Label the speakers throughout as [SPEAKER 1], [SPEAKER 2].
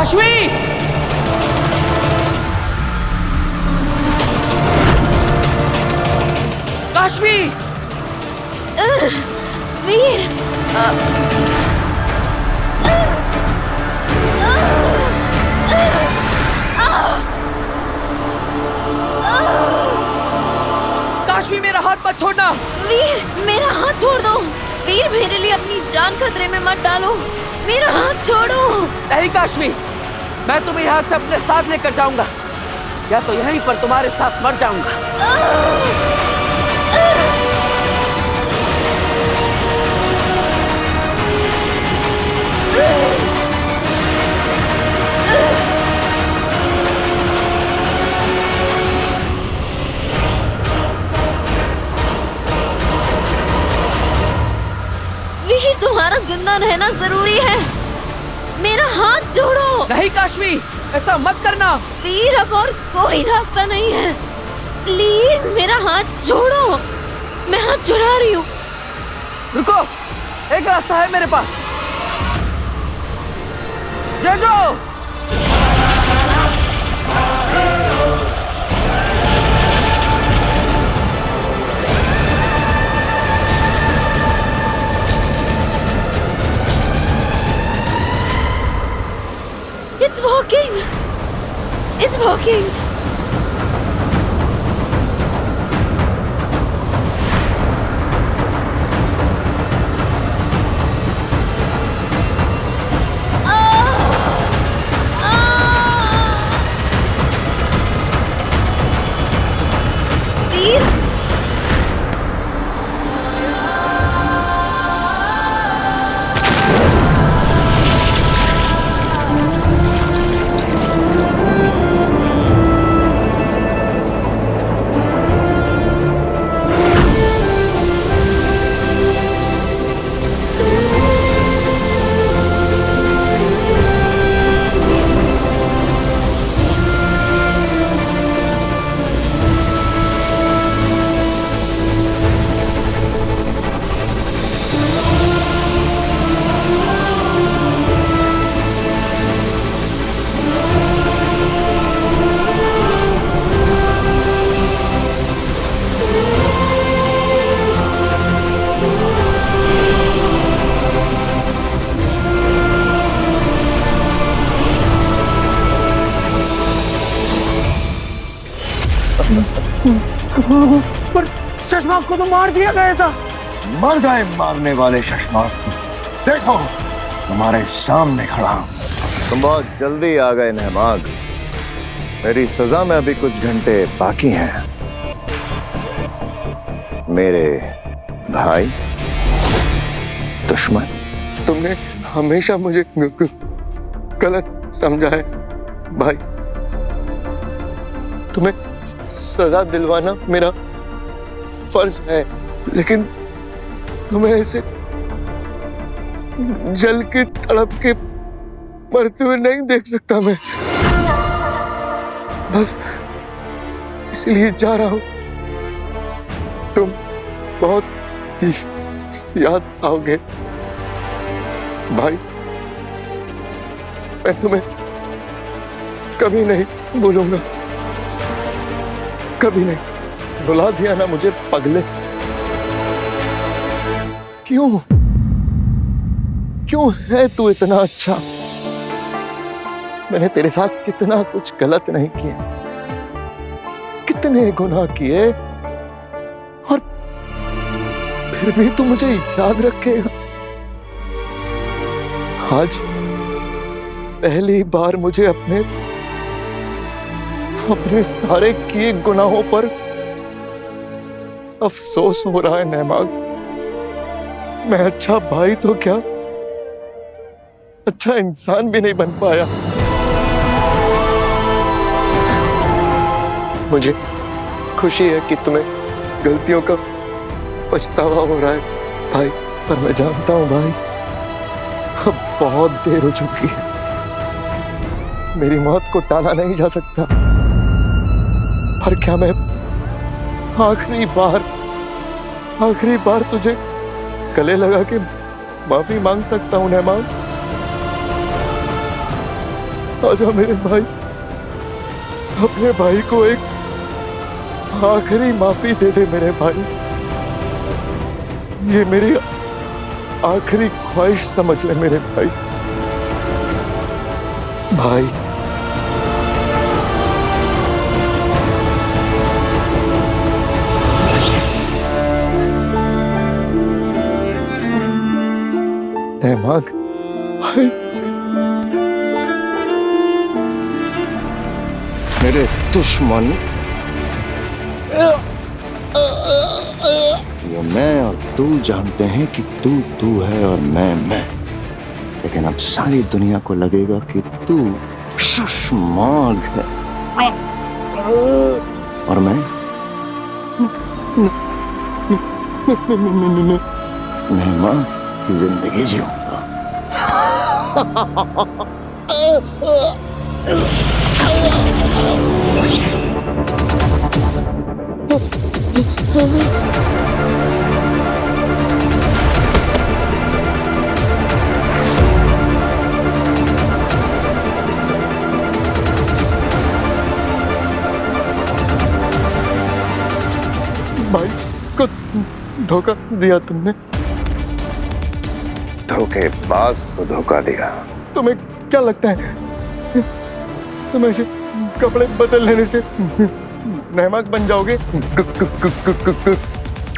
[SPEAKER 1] काशवी! काशवी!
[SPEAKER 2] वीर!
[SPEAKER 1] काशवी, मेरा हाथ मत छोड़ना!
[SPEAKER 2] वीर, मेरा हाथ छोड़ दो। वीर, मेरे लिए अपनी जान खतरे में मत डालो। मेरा हाथ छोड़ो।
[SPEAKER 1] नहीं काशवी, मैं तुम्हें यहाँ से अपने साथ लेकर जाऊंगा, या तो यहीं पर तुम्हारे साथ मर जाऊंगा।
[SPEAKER 2] वीर, तुम्हारा जिंदा रहना जरूरी है। मेरा हाथ छोड़ो।
[SPEAKER 1] नहीं काशवी, ऐसा मत करना।
[SPEAKER 2] वीर, अब और कोई रास्ता नहीं है। प्लीज मेरा हाथ छोड़ो। मैं हाथ छुड़ा रही हूँ।
[SPEAKER 1] रुको, एक रास्ता है मेरे पास। जेजो!
[SPEAKER 2] It's working. It's working. Veer!
[SPEAKER 1] पर शशमाक को तो मार दिया गया था।
[SPEAKER 3] मर गए मारने वाले शशमाक। देखो, तुम्हारे सामने खड़ा हूं।
[SPEAKER 4] तुम बहुत जल्दी आ गए नहमाग। मेरी सजा में अभी कुछ घंटे बाकी हैं। मेरे भाई दुश्मन,
[SPEAKER 3] तुमने हमेशा मुझे गलत समझा है भाई। तुम्हें सजा दिलवाना मेरा फर्ज है, लेकिन तुम्हें ऐसे जल के तड़प के मरते हुए नहीं देख सकता मैं। बस इसलिए जा रहा हूं। तुम बहुत ही याद आओगे भाई। मैं तुम्हें कभी नहीं भूलूंगा, कभी नहीं। रुला दिया ना मुझे पगले। क्यों क्यों है तू इतना अच्छा? मैंने तेरे साथ कितना कुछ गलत नहीं किया, कितने गुनाह किए, और फिर भी तू मुझे याद रखेगा। आज पहली बार मुझे अपने सारे किए गुनाहों पर अफसोस हो रहा है नहमाग। मैं अच्छा भाई तो क्या, अच्छा इंसान भी नहीं बन पाया। मुझे खुशी है कि तुम्हें गलतियों का पछतावा हो रहा है भाई, पर मैं जानता हूं भाई, अब बहुत देर हो चुकी है। मेरी मौत को टाला नहीं जा सकता। पर क्या मैं आखिरी बार तुझे गले लगा के माफी मांग सकता हूं नहमाग? आजा मेरे भाई, अपने भाई को एक आखिरी माफी दे दे मेरे भाई। ये मेरी आखिरी ख्वाहिश समझ ले मेरे भाई। भाई मांग भाई, मेरे दुश्मन ये मैं और तू जानते हैं कि तू है और मैं। लेकिन अब सारी दुनिया को लगेगा कि तू शशमाग है और मैं मेहमान की जिंदगी जीऊंगा। भाई को धोखा दिया तुमने, धोखेबाज को धोखा दिया। तुम्हें क्या लगता है तुम ऐसे कपड़े बदल लेने से नेहमाग बन जाओगे?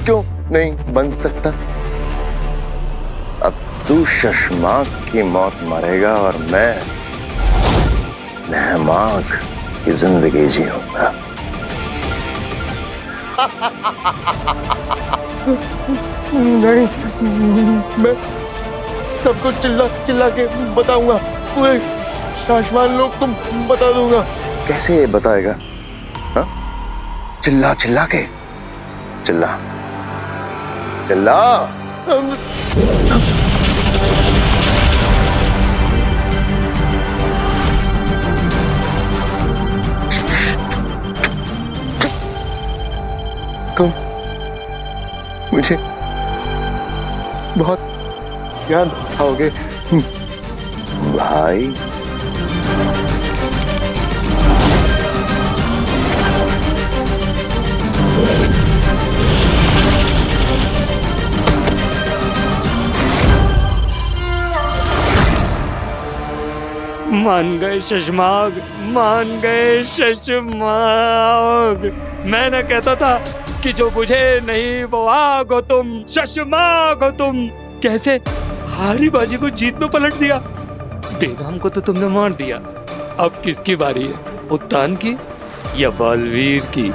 [SPEAKER 3] क्यों नहीं बन सकता? अब तू शशमाग की मौत मरेगा और मैं नेहमाग की जिंदगी जीऊंगा। नहीं, मैं सबको चिल्ला के बताऊंगा, पूरे शाशमान लोग तुम बता दूंगा। कैसे ये बताएगा? हा? चिल्ला के चिल्ला। तुम मुझे बहुत याद आओगे भाई।
[SPEAKER 5] मान गए शशमाग, मान गए शशमाग। मैं ना कहता था कि जो बुझे नहीं वो आग हो तुम, शशमाग हो तुम। कैसे हारी बाजी को जीत में पलट दिया। बेगम को तो तुमने मार दिया, अब किसकी बारी है? उत्तान की या बालवीर की?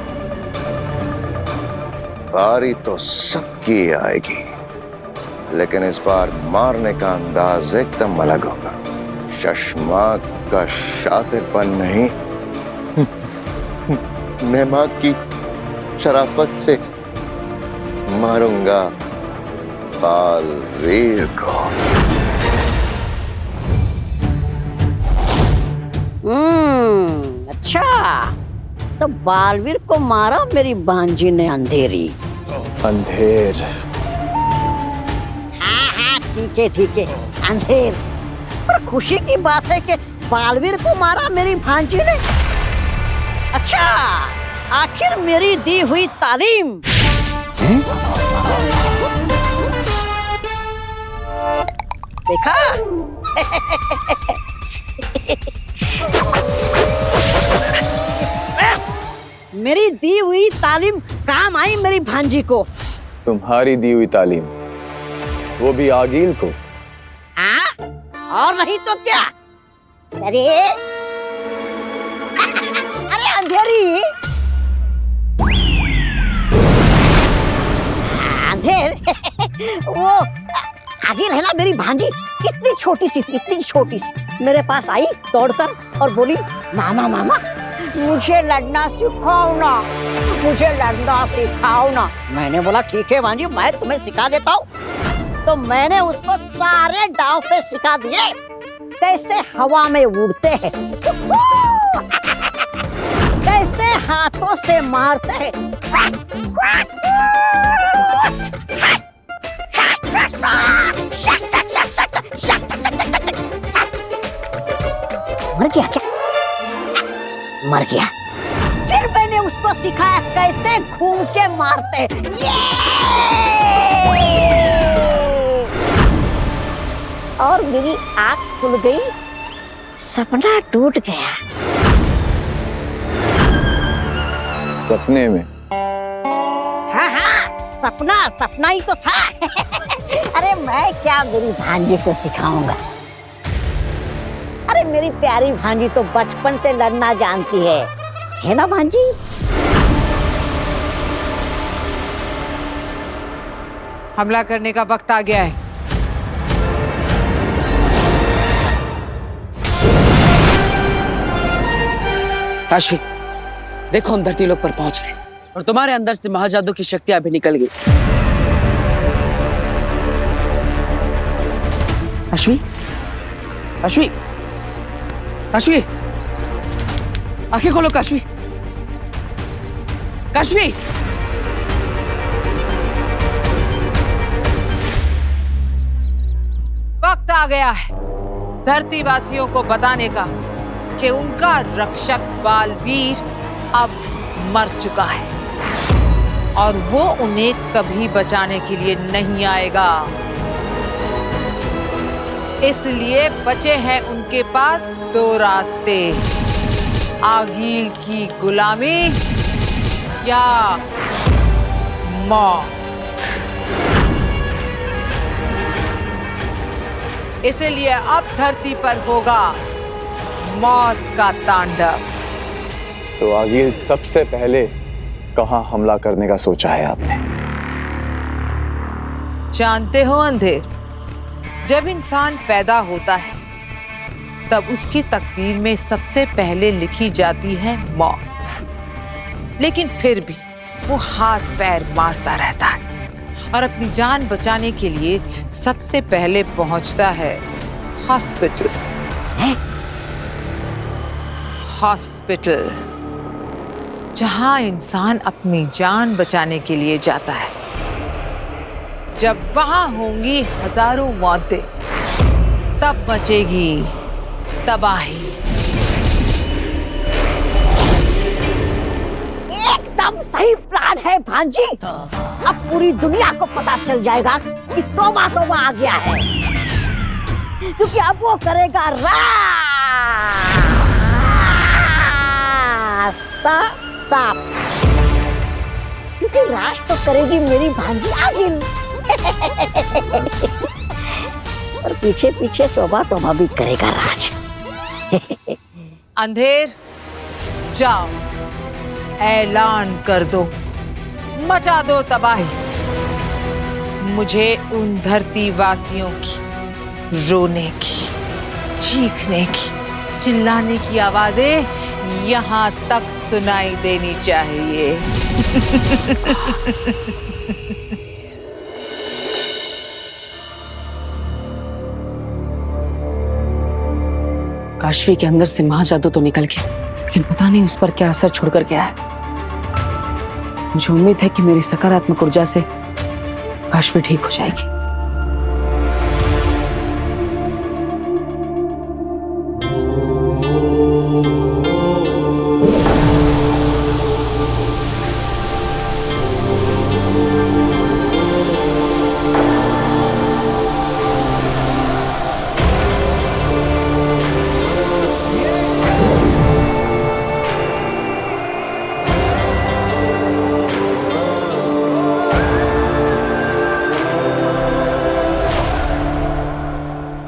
[SPEAKER 4] बारी तो सबकी आएगी, लेकिन इस बार मारने का अंदाज एकदम अलग होगा। शशमाग का शातिरपन नहीं, नेहमाग की शराफत से मारूंगा बालवीर को।
[SPEAKER 6] अच्छा, तो बालवीर को मारा मेरी भांजी ने अंधेरी।
[SPEAKER 4] अंधेर?
[SPEAKER 6] हाँ, ठीक है, अंधेर। पर खुशी की बात है कि बालवीर को मारा मेरी भांजी ने। अच्छा, आखिर मेरी दी हुई तालीम देखा? मेरी दी हुई तालीम काम आई मेरी भांजी को।
[SPEAKER 7] तुम्हारी दी हुई तालीम, वो भी आगील को?
[SPEAKER 6] हाँ, और नहीं तो क्या? अरे अंधेरी, अंधेर वो आगिल है ना मेरी भांजी, इतनी छोटी सी मेरे पास आई दौड़कर और बोली, मामा मुझे लड़ना सिखाओ ना। मैंने बोला ठीक है भांजी, मैं तुम्हें सिखा देता हूँ। तो मैंने उसको सारे दांव पे सिखा दिए, कैसे हवा में उड़ते हैं, कैसे हाथों से मारते हैं, मर गया क्या? मर गया। फिर मैंने उसको सिखाया कैसे घूम के मारते। ये! और मेरी आंख खुल गई, सपना टूट गया।
[SPEAKER 7] सपने में?
[SPEAKER 6] हाँ हाँ, सपना सपना ही तो था। अरे मैं क्या मेरी भांजी को सिखाऊंगा। अरे मेरी प्यारी भांजी तो बचपन से लड़ना जानती है ना भांजी?
[SPEAKER 8] हमला करने का वक्त आ गया है।
[SPEAKER 1] काशवी, देखो हम धरती लोक पर पहुंच गए और तुम्हारे अंदर से महाजादू की शक्तियां भी निकल गई। काशवी, काशवी, काशवी, आंखें खोलो काशवी, काशवी।
[SPEAKER 8] वक्त आ गया है धरती वासियों को बताने का कि उनका रक्षक बालवीर अब मर चुका है और वो उन्हें कभी बचाने के लिए नहीं आएगा। इसलिए बचे हैं उनके पास दो रास्ते, आगील की गुलामी या मौत। इसलिए अब धरती पर होगा मौत का तांडव।
[SPEAKER 7] तो आगिल सबसे पहले कहाँ हमला करने का सोचा है आपने?
[SPEAKER 8] जानते हो अंधेर, जब इंसान पैदा होता है तब उसकी तकदीर में सबसे पहले लिखी जाती है मौत। लेकिन फिर भी वो हाथ पैर मारता रहता है और अपनी जान बचाने के लिए सबसे पहले पहुंचता है हॉस्पिटल। हॉस्पिटल, जहां इंसान अपनी जान बचाने के लिए जाता है। जब वहां होंगी हजारों मौतें, तब मचेगी तबाही।
[SPEAKER 6] एकदम सही प्लान है भांजी। अब पूरी दुनिया को पता चल जाएगा कि तौबा तौबा आ गया है, क्योंकि अब वो करेगा रास्ता साफ, क्योंकि राज तो करेगी मेरी भांजी आगिल। और पीछे पीछे तौबा तौबा भी करेगा राज।
[SPEAKER 8] अंधेर, जाओ ऐलान कर दो, मचा दो तबाही। मुझे उन धरती वासियों की रोने की, चीखने की, चिल्लाने की आवाजें यहाँ तक सुनाई देनी चाहिए।
[SPEAKER 1] काशवी के अंदर से महाजादू तो निकल गया, लेकिन पता नहीं उस पर क्या असर छोड़कर गया है। मुझे उम्मीद है कि मेरी सकारात्मक ऊर्जा से काशवी ठीक हो जाएगी।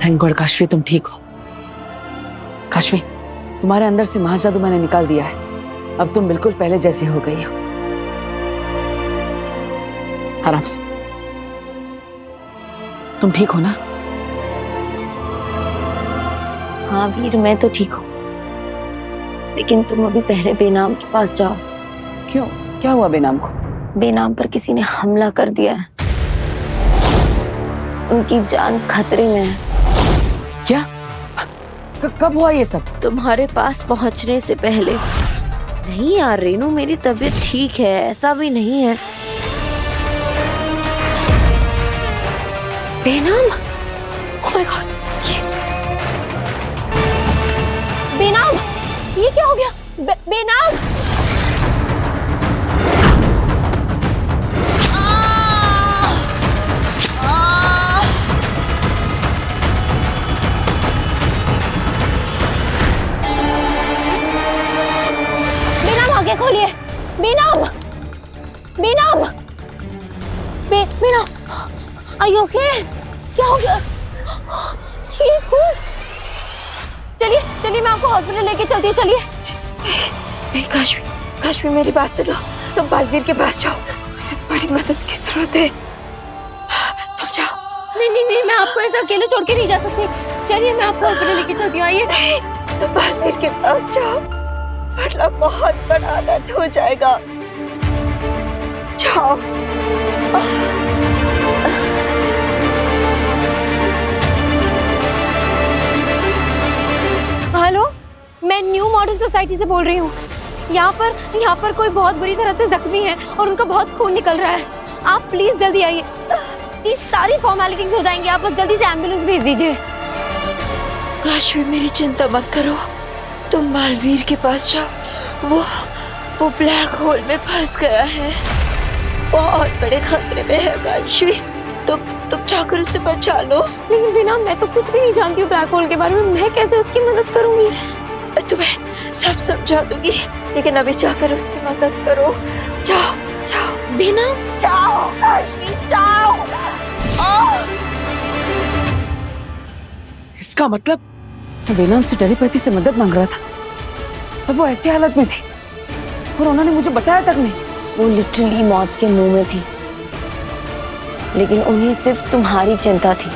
[SPEAKER 1] थैंक गॉड काशवी, तुम ठीक हो। काशवी, तुम्हारे अंदर से महाजादू मैंने निकाल दिया है। अब तुम बिल्कुल पहले जैसी हो गई हो। आराम से। तुम ठीक हो ना?
[SPEAKER 2] हाँ वीर, मैं तो ठीक हूँ, लेकिन तुम अभी पहले बेनाम के पास जाओ।
[SPEAKER 1] क्यों? क्या हुआ बेनाम को?
[SPEAKER 2] बेनाम पर किसी ने हमला कर दिया है, उनकी जान खतरे में है।
[SPEAKER 1] क्या? कब हुआ ये सब?
[SPEAKER 2] तुम्हारे पास पहुंचने से पहले। नहीं यार रेनू, मेरी तबीयत ठीक है, ऐसा भी नहीं है। बेनाम? Oh my God, बेनाम, ये क्या हो गया? बेनाम। बेनाम आगे खोलिए। बेनाम, बेनाम, बेनाम, आर यू ओके? क्या हो गया? ठीक हूँ। चलिए चलिए, मैं आपको हॉस्पिटल लेके चलती हूँ। चलिए। नहीं काश्मी, काश्मी मेरी बात सुनो। तुम बालवीर के पास जाओ, उसे तुम्हारी मदद की जरूरत है। तुम जाओ। नहीं नहीं नहीं, मैं आपको ऐसा अकेले छोड़ के नहीं जा सकती। चलिए, मैं आपको हॉस्पिटल लेके चलती हूँ। आइए। तुम बालवीर के पास जाओ, वरना बहुत बड़ा अनर्थ हो जाएगा। जाओ। हेलो, मैं न्यू मॉडर्न सोसाइटी से बोल रही हूँ। यहाँ पर कोई बहुत बुरी तरह से जख्मी है और उनका बहुत खून निकल रहा है। आप प्लीज जल्दी आइए। ये सारी फॉर्मेलिटीज हो जाएंगी, आप बस जल्दी से एम्बुलेंस भेज दीजिए। काश्मी, मेरी चिंता मत करो, तुम बालवीर के पास जाओ। वो ब्लैक होल में फंस गया है, बहुत बड़े खतरे में है काश्मी। तुम जाकर उसे बचा लो। लेकिन बिना, मैं तो कुछ भी नहीं जानती हूँ ब्लैक होल के बारे में। मैं कैसे उसकी मदद करूंगी? मैं तुम्हें सब समझा दूंगी, लेकिन अभी जाकर उसकी मदद करो। जाओ जाओ बिना, जाओ काश्मी, जाओ।
[SPEAKER 1] इसका मतलब बेनाम से टेलीपैथी से मदद मांग रहा था, तब वो ऐसी हालत में थी और उन्होंने मुझे बताया तक नहीं।
[SPEAKER 2] वो लिटरली मौत के मुंह में थी, लेकिन उन्हें सिर्फ तुम्हारी चिंता थी।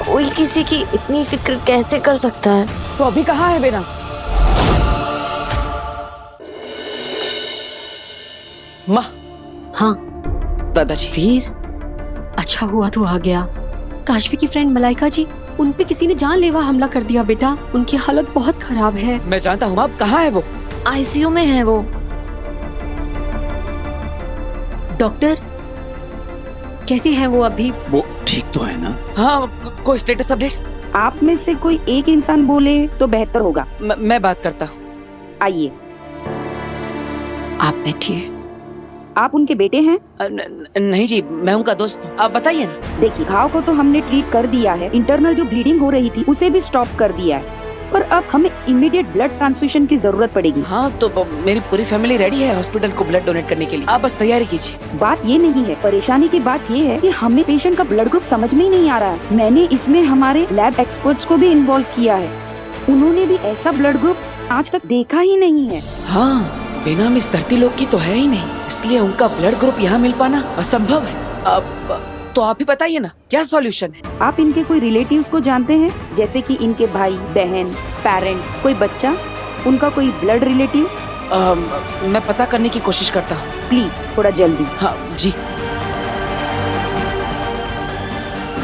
[SPEAKER 2] कोई किसी की इतनी फिक्र कैसे कर सकता है?
[SPEAKER 1] तो अभी कहाँ है बेनाम? माँ।
[SPEAKER 2] हाँ
[SPEAKER 1] दादाजी।
[SPEAKER 2] वीर, अच्छा हुआ तू आ गया। काशवी की फ्रेंड मलाइका जी, उन पे किसी ने जानलेवा हमला कर दिया बेटा। उनकी हालत बहुत खराब है।
[SPEAKER 1] मैं जानता हूँ, अब कहाँ है वो?
[SPEAKER 2] आईसीयू में है वो। डॉक्टर, कैसी है वो अभी?
[SPEAKER 9] वो ठीक तो है ना?
[SPEAKER 1] हाँ, कोई स्टेटस अपडेट?
[SPEAKER 10] आप में से कोई एक इंसान बोले तो बेहतर होगा।
[SPEAKER 1] मैं बात करता हूँ।
[SPEAKER 10] आइए।
[SPEAKER 2] आप बैठिए।
[SPEAKER 10] आप उनके बेटे हैं?
[SPEAKER 1] नहीं जी, मैं उनका दोस्त हूँ। आप बताइए ना।
[SPEAKER 10] देखिए, घाव को तो हमने ट्रीट कर दिया है, इंटरनल जो ब्लीडिंग हो रही थी उसे भी स्टॉप कर दिया है, पर अब हमें इमीडिएट ब्लड ट्रांसफ्यूजन की जरूरत पड़ेगी।
[SPEAKER 1] हाँ, तो मेरी पूरी फैमिली रेडी है हॉस्पिटल को ब्लड डोनेट करने के लिए। आप बस तैयारी कीजिए।
[SPEAKER 10] बात ये नहीं है, परेशानी की बात ये है कि हमें पेशेंट का ब्लड ग्रुप समझ में ही नहीं आ रहा है। मैंने इसमें हमारे लैब एक्सपर्ट्स को भी इन्वॉल्व किया है, उन्होंने भी ऐसा ब्लड ग्रुप आज तक देखा ही नहीं है।
[SPEAKER 1] हाँ, बेनाम इस धरती लोक की तो है ही नहीं, इसलिए उनका ब्लड ग्रुप यहाँ मिल पाना असंभव है। अब तो आप ही बताइए ना, क्या सॉल्यूशन है?
[SPEAKER 10] आप इनके कोई रिलेटिव्स को जानते हैं, जैसे कि इनके भाई बहन, पेरेंट्स, कोई बच्चा, उनका कोई ब्लड रिलेटिव?
[SPEAKER 1] मैं पता करने की कोशिश करता हूँ।
[SPEAKER 10] प्लीज थोड़ा जल्दी।
[SPEAKER 1] हाँ जी।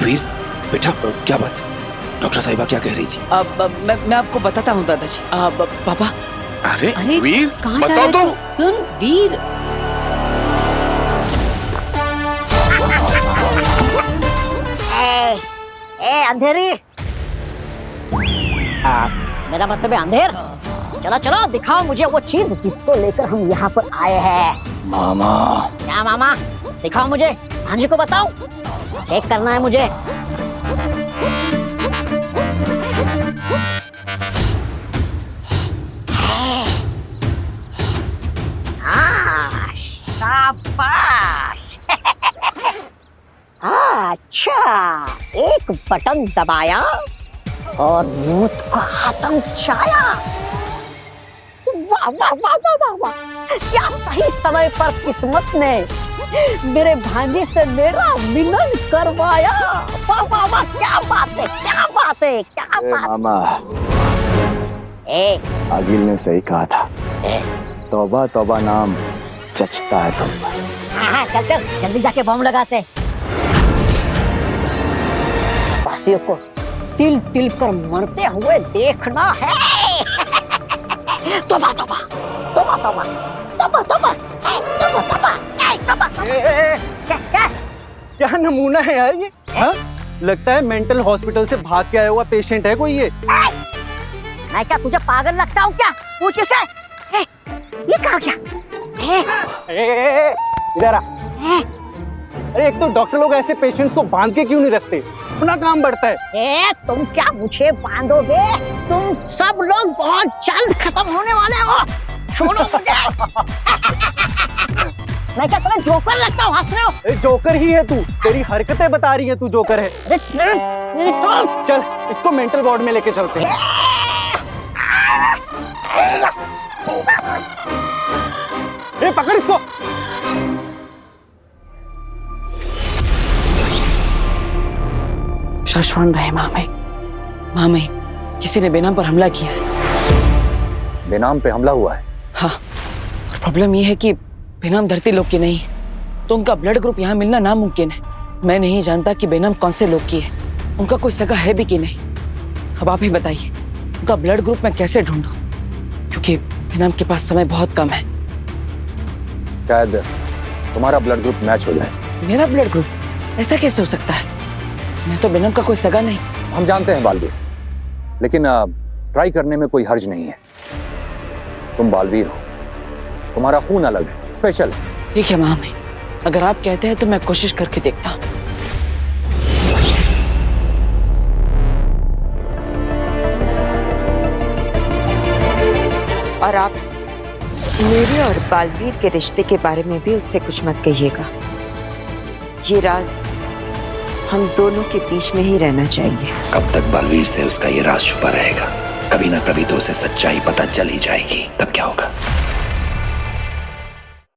[SPEAKER 9] वीर बेटा, क्या बात है? डॉक्टर साहिबा क्या कह रही थी?
[SPEAKER 1] अब मैं आपको बताता हूँ दादाजी। पापा।
[SPEAKER 4] अरे
[SPEAKER 2] अरे
[SPEAKER 4] वीर,
[SPEAKER 2] कहाँ जा
[SPEAKER 4] बताओ
[SPEAKER 2] रहे
[SPEAKER 4] तो।
[SPEAKER 2] तू? सुन वीर,
[SPEAKER 6] ए अंधेरी, मेरा मतलब है अंधेर। चलो चलो, दिखाओ मुझे वो चीज जिसको लेकर हम यहाँ पर आए हैं।
[SPEAKER 9] मामा।
[SPEAKER 6] क्या मामा? दिखाओ मुझे, भांजी को बताओ, चेक करना है मुझे। शाबाश। अच्छा, एक बटन दबाया और मौत को हाथम छाया। वाह वाह वाह वाह वाह वाह, क्या सही समय पर किस्मत ने मेरे भांजी से मेरा मिलन करवाया। वाह वाह वाह, क्या बात है, क्या बात है, क्या बात।
[SPEAKER 7] मामा,
[SPEAKER 6] ए,
[SPEAKER 7] आगिल ने सही कहा था, तौबा तौबा नाम जचता है तुम पर।
[SPEAKER 6] हाँ, चल चल जल्दी जाके बम लगाते। वासियों को तिल तिल कर मरते हुए देखना है। तौबा तौबा तौबा तौबा तौबा तौबा तौबा तौबा तौबा।
[SPEAKER 11] क्या नमूना है यार ये? हाँ? लगता है मेंटल हॉस्पिटल से भाग के आया हुआ पेशेंट है कोई ये।
[SPEAKER 6] मैं क्या तुझे पागल लगता हूँ क्या? पूछ इसे। ये कहा क्या?
[SPEAKER 11] इधर आ। अरे एक तो डॉक्टर लोग ऐसे पेशेंट्स को बांध के क्यों नहीं रखते? अपना काम बढ़ता है।
[SPEAKER 6] तुम क्या मुझे बांधोगे? तुम सब लोग बहुत जल्द खत्म होने वाले हो। छोड़ो मुझे। मैं क्या तुम्हें जोकर लगता हूँ? हंस रहे हो?
[SPEAKER 11] जोकर ही है तू, तेरी हरकतें बता रही है तू जोकर है। चल इसको मेंटल वार्ड में लेके चलते हैं। पकड़ इसको।
[SPEAKER 1] शशवान रहे मामे किसी ने बेनाम पर हमला किया है।
[SPEAKER 7] बेनाम पे हमला हुआ है?
[SPEAKER 1] हाँ, और प्रॉब्लम ये है कि बेनाम धरती लोग की नहीं, तो उनका ब्लड ग्रुप यहाँ मिलना नामुमकिन है। मैं नहीं जानता कि बेनाम कौन से लोग की है, उनका कोई सगा है भी कि नहीं। अब आप ही बताइए उनका ब्लड ग्रुप मैं कैसे ढूंढूं, क्योंकि बेनाम के पास समय बहुत कम है।
[SPEAKER 7] शायद तुम्हारा ब्लड ग्रुप मैच हो जाए।
[SPEAKER 1] मेरा ब्लड ग्रुप? ऐसा कैसे हो सकता है? मैं तो बेनाम का कोई सगा नहीं।
[SPEAKER 7] हम जानते हैं बालवीर, लेकिन ट्राई करने में कोई हर्ज नहीं है। तुम बालवीर हो, तुम्हारा खून अलग है, स्पेशल।
[SPEAKER 1] ठीक है मामे, अगर आप कहते हैं तो मैं कोशिश करके देखता हूँ।
[SPEAKER 12] और आप मेरे और बालवीर के रिश्ते के बारे में भी उससे कुछ मत कहिएगा। ये राज हम दोनों के बीच में ही रहना चाहिए।
[SPEAKER 9] कब तक बालवीर से उसका ये राज छुपा रहेगा? कभी ना कभी तो उसे सच्चाई पता चल ही जाएगी, तब क्या होगा?